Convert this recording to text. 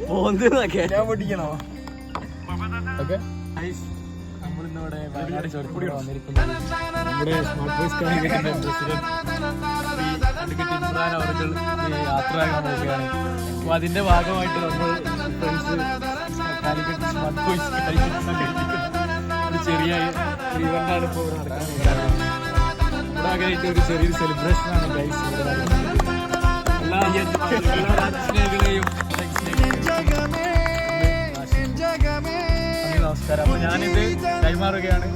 പോന്നൊക്കെ ഞാൻ പൊട്ടിക്കണോ? ഓക്കെ, നമ്മളിന്നിവിടെ വയനാട് ചുരത്തിൽ വന്നിരിക്കുന്നത് നമ്മുടെ സ്മാർട്ട് വോയിസ് കമ്മ്യൂണിറ്റിയുടെ പ്രസിഡന്റ് ഇമ്രാൻ അവർകൾ യാത്രയാകാൻ പോവുകയാണ്. അപ്പോൾ അതിന്റെ ഭാഗമായിട്ട് നമ്മൾ ഫ്രണ്ട്സ് കാലിക്കറ്റ് സ്മാർട്ട് വോയിസ് ഒരു ചെറിയ ഇവന്റാണ് ഇപ്പോൾ ഇവിടെ നടക്കുന്നത്. ഇവിടെ ആയിട്ട് ഒരു ചെറിയൊരു സെലിബ്രേഷനാണ് ഗൈസ്. എല്ലാ സ്നേഹികളെയും നമസ്കാരം. അപ്പൊ ഞാനിത് കൈമാറുകയാണ്.